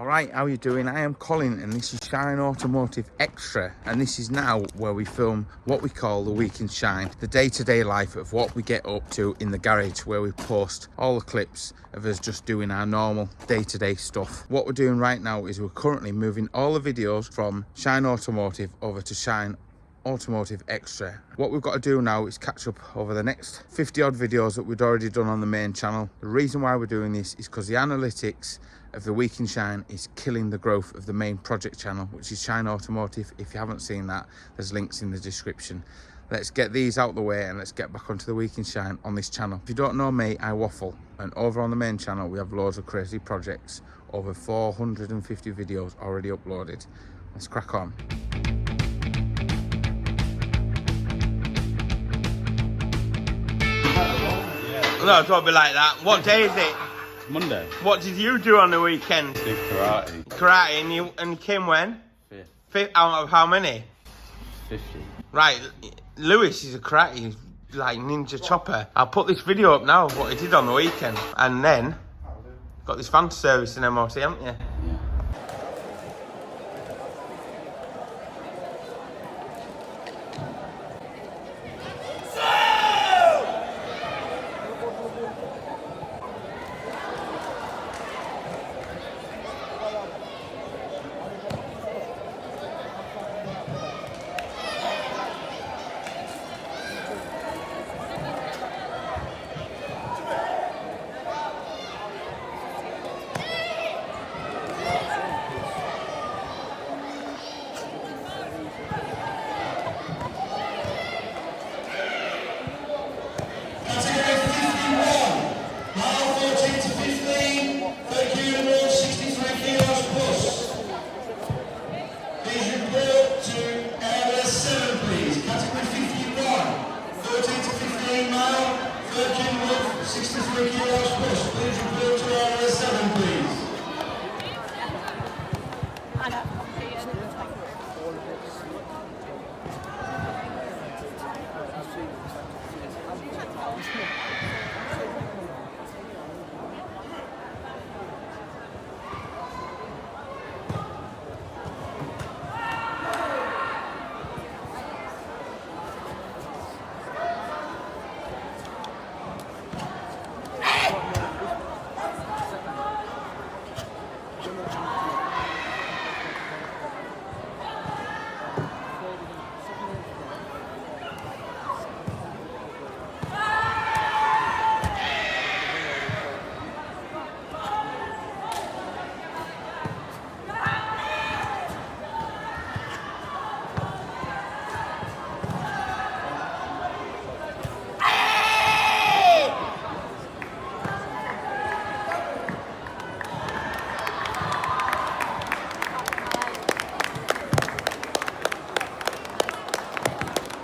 Alright, how you doing? I am Colin and this is Shineautomotive Extra, and this is now where we film what we call the week in Shine, the day-to-day life of what we get up to in the garage, where we post all the clips of us just doing our normal day-to-day stuff. What we're doing right now is we're currently moving all the videos from Shineautomotive over to Shineautomotive Extra. What we've got to do now is catch up over the next 50 odd videos that we'd already done on the main channel. The reason why we're doing this is because the analytics of the week in Shine is killing the growth of the main project channel, which is Shineautomotive. If you haven't seen that, there's links in the description. Let's get these out the way and let's get back onto the week in Shine on this channel. If you don't know me, I waffle, and over on the main channel we have loads of crazy projects, over 450 videos already uploaded. Let's crack on. No, don't be like that. What day is it? Monday. What did you do on the weekend? Did karate. Karate, and you came when? Fifth. Out of how many? 50. Right, Lewis is a karate, like ninja chopper. I'll put this video up now of what he did on the weekend, and then got this van service in MOT, haven't you? Yeah.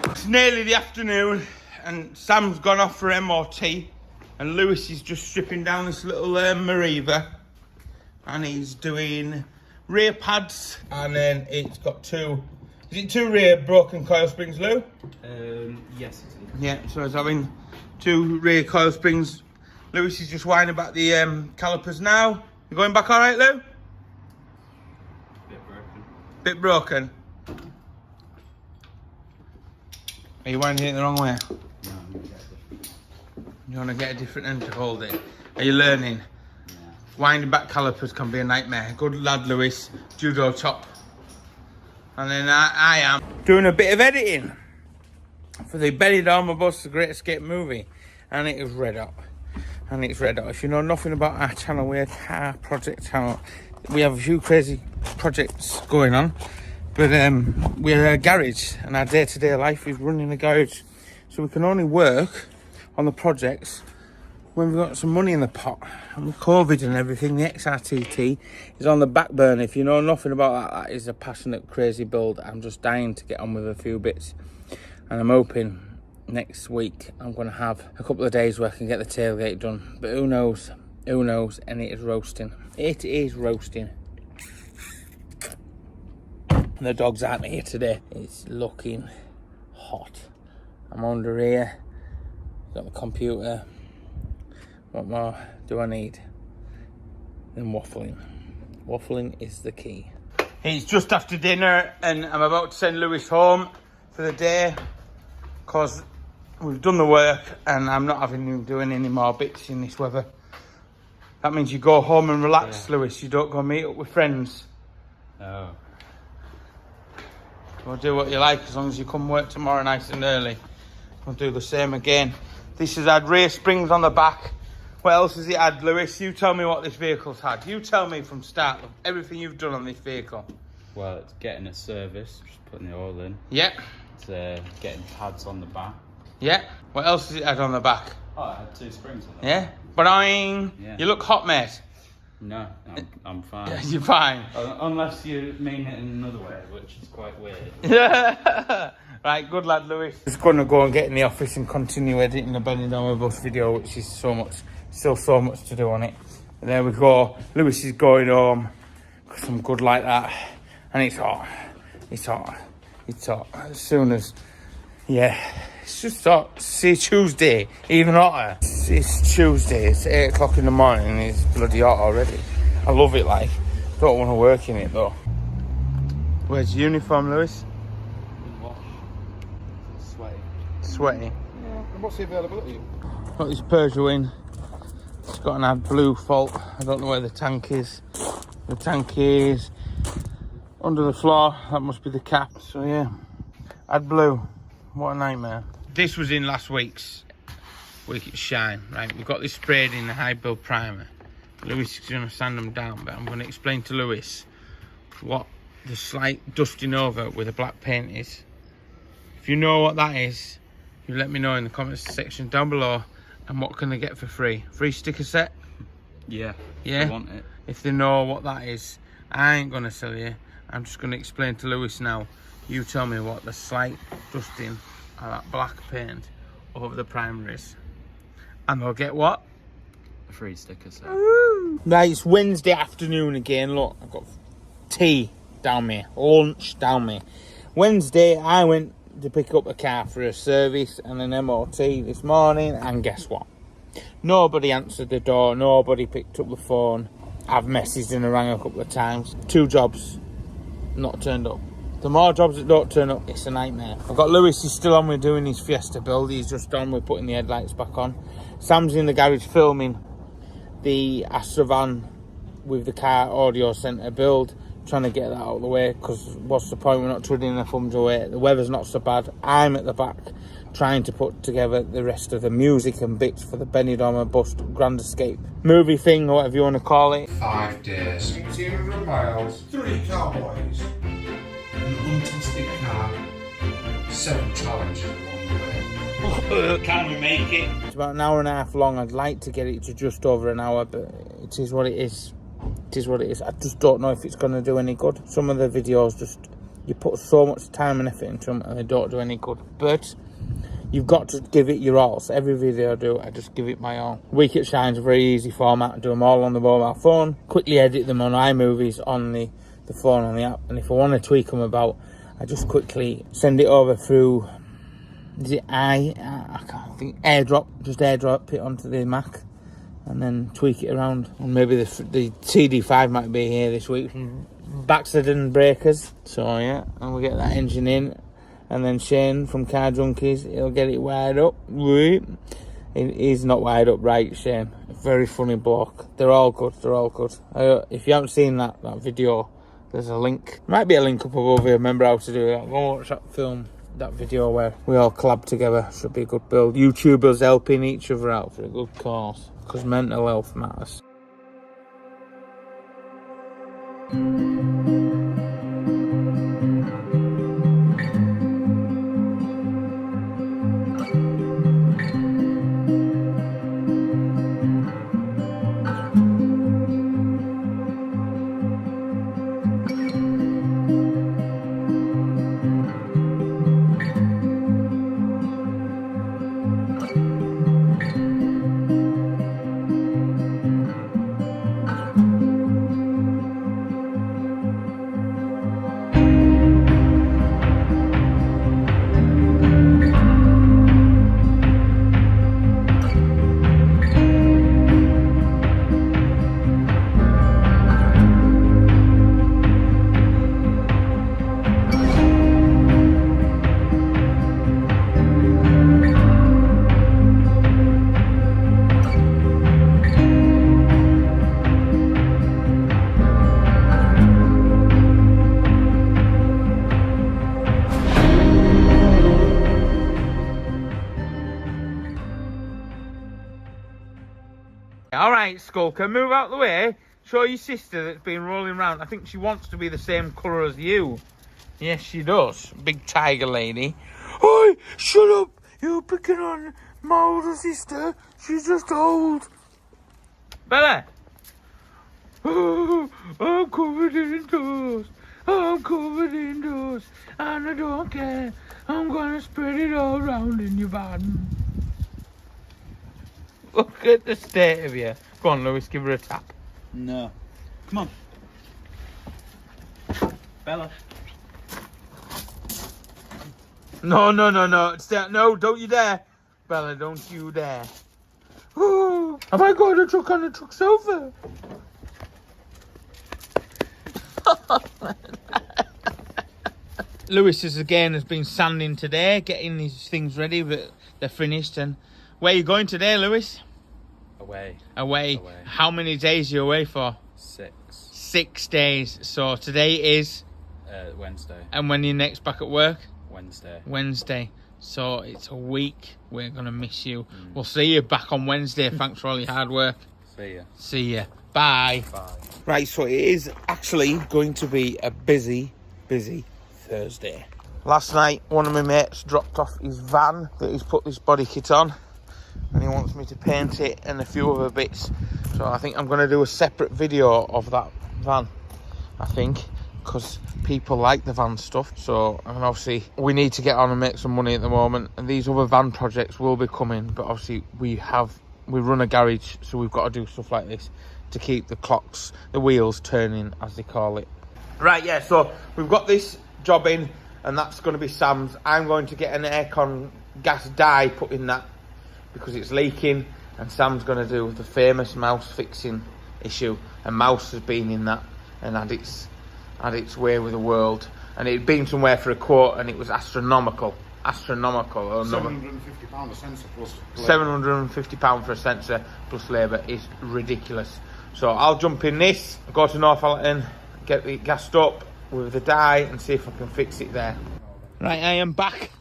It's nearly the afternoon and Sam's gone off for MOT and Lewis is just stripping down this little Mariva, and he's doing rear pads, and then it's got two rear broken coil springs, Lou? Yes it is. Yeah, so he's having two rear coil springs. Lewis is just winding back the calipers now. You going back alright, Lou? Bit broken. Are you winding it the wrong way? No, I'm gonna get it. You want to get a different end to hold it? Are you learning? Yeah. Winding back calipers can be a nightmare. Good lad, Lewis. Judo chop. And then I am doing a bit of editing for the Benidorm Bus, the Great Escape movie. And it is red hot. And it's red hot. If you know nothing about our channel, we're a car project channel. We have a few crazy projects going on. But we're a garage, and our day-to-day life is running a garage. So we can only work on the projects when we've got some money in the pot. And with COVID and everything, the XRTT is on the back burner. If you know nothing about that, that is a passionate, crazy build. I'm just dying to get on with a few bits. And I'm hoping next week I'm going to have a couple of days where I can get the tailgate done. But who knows? Who knows? And it is roasting. It is roasting. The dogs aren't here today. It's looking hot. I'm under here. Got the computer. What more do I need than waffling? Waffling is the key. It's just after dinner and I'm about to send Lewis home for the day because we've done the work and I'm not having him doing any more bits in this weather. That means you go home and relax, yeah. Lewis. You don't go meet up with friends. No. We'll do what you like as long as you come work tomorrow nice and early. We'll do the same again. This has had rear springs on the back. What else has it had, Lewis? You tell me what this vehicle's had. You tell me from start of everything you've done on this vehicle. Well, it's getting a service, just putting the oil in. Yeah. It's getting pads on the back. Yeah. What else has it had on the back? Oh, it had 2 springs on it. Yeah. Boing. Yeah. You look hot, mate. No, I'm fine. You're fine. Unless you mean it in another way, which is quite weird. Yeah. Right, good lad, Lewis. Just going to go and get in the office and continue editing the Benidorm bus video, which is still so much to do on it. And there we go. Lewis is going home because I'm good like that. And it's hot. It's hot. It's hot. As soon as, yeah, it's just hot. See, Tuesday, even hotter. It's Tuesday. It's 8 o'clock in the morning and it's bloody hot already. I love it, like. Don't want to work in it though. Where's your uniform, Lewis? Sweaty. Yeah. And what's the availability? Got this Peugeot in. It's got an AdBlue fault. I don't know where the tank is. The tank is under the floor. That must be the cap. So yeah, AdBlue. What a nightmare. This was in last week's week at Shine. Right, we've got this sprayed in the high build primer. Lewis is going to sand them down, but I'm going to explain to Lewis what the slight dusting over with a black paint is. If you know what that is, you let me know in the comments section down below. And what can they get for free? Free sticker set? Yeah. Yeah? If they want it. If they know what that is. I ain't gonna sell you. I'm just gonna explain to Lewis now. You tell me what the slight dusting of that black paint over the primer is. And they'll get what? A free sticker set. Woo! Right, it's Wednesday afternoon again. Look, I've got tea down me, lunch down me. Wednesday, I went to pick up a car for a service and an MOT this morning, and guess what? Nobody answered the door, nobody picked up the phone. I've messaged and rang a couple of times. 2 jobs not turned up. The more jobs that don't turn up, it's a nightmare. I've got Lewis, he's still on with doing his Fiesta build. He's just on with putting the headlights back on. Sam's in the garage filming the Astra van with the car audio centre build, trying to get that out of the way, because what's the point? We're not twiddling our thumbs away. The weather's not so bad. I'm at the back trying to put together the rest of the music and bits for the Benidorm bus Grand Escape movie thing, or whatever you want to call it. 5 days, 200 miles, 3 cowboys, an fantastic car, 7 challenges along the way. Can we make it? It's about an hour and a half long. I'd like to get it to just over an hour, but it is what it is. It is what it is. I just don't know if it's going to do any good. Some of the videos, just you put so much time and effort into them and they don't do any good. But you've got to give it your all. So every video I do, I just give it my all. Week at Shine's a very easy format. I do them all on the mobile phone. Quickly edit them on iMovies on the phone, on the app. And if I want to tweak them about, I just quickly send it over through, is it I can't think, AirDrop. Just AirDrop it onto the Mac. And then tweak it around. And maybe the TD5 might be here this week from Baxter Breakers. So yeah, and we'll get that engine in. And then Shane from Car Junkies, he'll get it wired up. He's not wired up right, Shane. Very funny bloke. They're all good, they're all good. If you haven't seen that video, there's a link. Might be a link up above here, remember how to do that. Go watch that film, that video where we all collab together. Should be a good build. YouTubers helping each other out for a good cause. Because mental health matters. Right, Skulker, move out the way. Show your sister that's been rolling around. I think she wants to be the same colour as you. Yes, she does. Big tiger lady. Oi, shut up. You're picking on my older sister. She's just old. Bella. Oh, I'm covered in dust. I'm covered in dust. And I don't care. I'm going to spread it all around in your van. Look at the state of you. Go on, Lewis, give her a tap. No. Come on. Bella. No. No, don't you dare. Bella, don't you dare. Oh, have I got a truck on the truck sofa? Lewis has been sanding today, getting these things ready, but they're finished. And where are you going today, Lewis? Away. How many days are you away for? 6. 6 days. So today is? Wednesday. And when are you next back at work? Wednesday. So it's a week. We're going to miss you. We'll see you back on Wednesday. Thanks for all your hard work. See ya. Bye. Right, so it is actually going to be a busy Thursday. Last night, one of my mates dropped off his van that he's put this body kit on, and he wants me to paint it and a few other bits. So I think I'm going to do a separate video of that van, I think, because people like the van stuff. So, and obviously we need to get on and make some money at the moment, and these other van projects will be coming, but obviously we run a garage, so we've got to do stuff like this to keep the wheels turning, as they call it. Right, yeah, so we've got this job in, and that's going to be Sam's. I'm going to get an aircon gas dye put in that because it's leaking, and Sam's going to do the famous mouse fixing issue. And mouse has been in that and had its way with the world, and it'd been somewhere for a quote, and it was astronomical. £750 a sensor plus £750 for a sensor plus labour is ridiculous. So I'll jump in this, go to Northallerton, get it gassed up with the dye and see if I can fix it there. Right, I am back.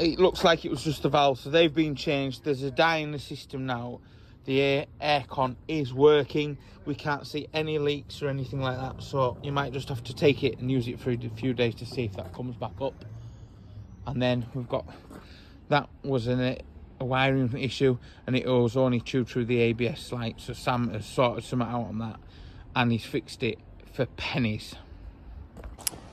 It looks like it was just the valve, so they've been changed. There's a dye in the system now. The aircon is working. We can't see any leaks or anything like that, so you might just have to take it and use it for a few days to see if that comes back up. And then we've got, that was a wiring issue, and it was only chewed through the ABS light, so Sam has sorted something out on that, and he's fixed it for pennies.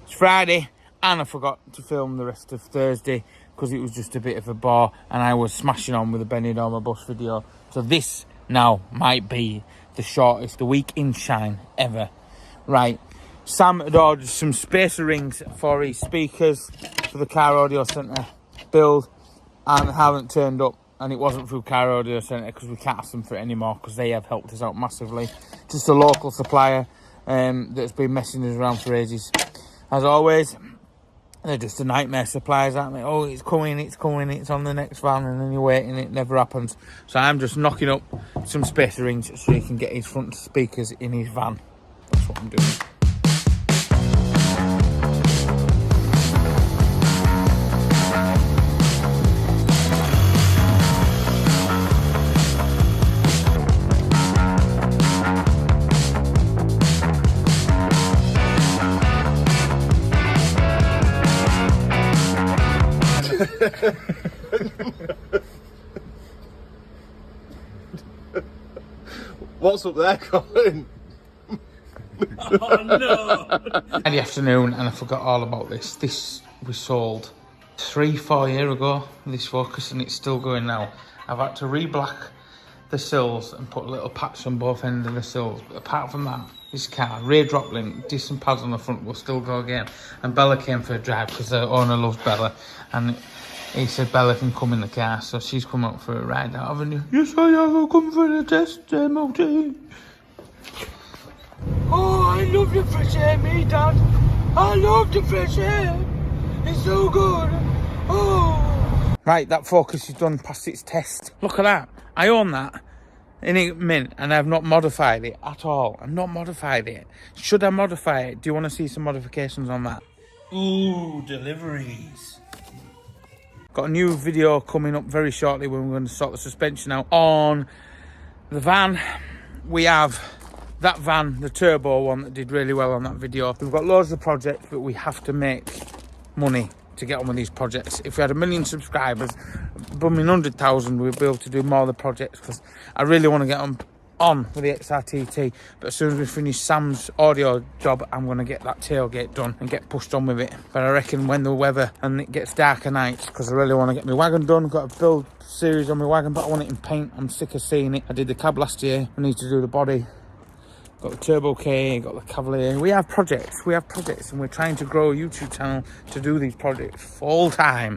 It's Friday, and I forgot to film the rest of Thursday because it was just a bit of a bore, and I was smashing on with the Benidorm bus video. So this now might be the shortest week in shine ever. Right, Sam had ordered some spacer rings for his speakers for the car audio centre build, and haven't turned up, and it wasn't through car audio centre because we can't ask them for it anymore because they have helped us out massively. Just a local supplier that's been messing us around for ages. As always, they're just a nightmare, suppliers, aren't they? Oh, it's coming, it's on the next van, and then you're waiting, it never happens. So I'm just knocking up some spacer rings so he can get his front speakers in his van. That's what I'm doing. What's up there, Colin? Oh no! In the afternoon, and I forgot all about this. This we sold 3-4 years ago, this Focus, and it's still going now. I've had to re-black the sills and put a little patch on both ends of the sills. But apart from that, this car, rear drop link, decent pads on the front, will still go again. And Bella came for a drive because the owner loves Bella, and he said Bella can come in the car, so she's come up for a ride out, haven't you? Yes, I have. I'll come for the test, MOT. Oh, I love the fresh air, me, Dad. I love the fresh air. It's so good. Oh. Right, that Focus is done past its test. Look at that. I own that in a mint, and I've not modified it at all. I've not modified it. Should I modify it? Do you want to see some modifications on that? Ooh, deliveries. Got a new video coming up very shortly when we're going to sort the suspension out on The van, we have that van, the turbo one that did really well on that video. We've got loads of projects, but we have to make money to get on with these projects. If we had 1 million subscribers, bumming 100,000, we'd be able to do more of the projects, because I really want to get on with the XRTT. But as soon as we finish Sam's audio job, I'm going to get that tailgate done and get pushed on with it. But I reckon when the weather and it gets darker nights, because I really want to get my wagon done. I've got a build series on my wagon, but I want it in paint. I'm sick of seeing it. I did the cab last year. I need to do the body. Got the Turbo K, got the Cavalier. We have projects, and we're trying to grow a YouTube channel to do these projects full time.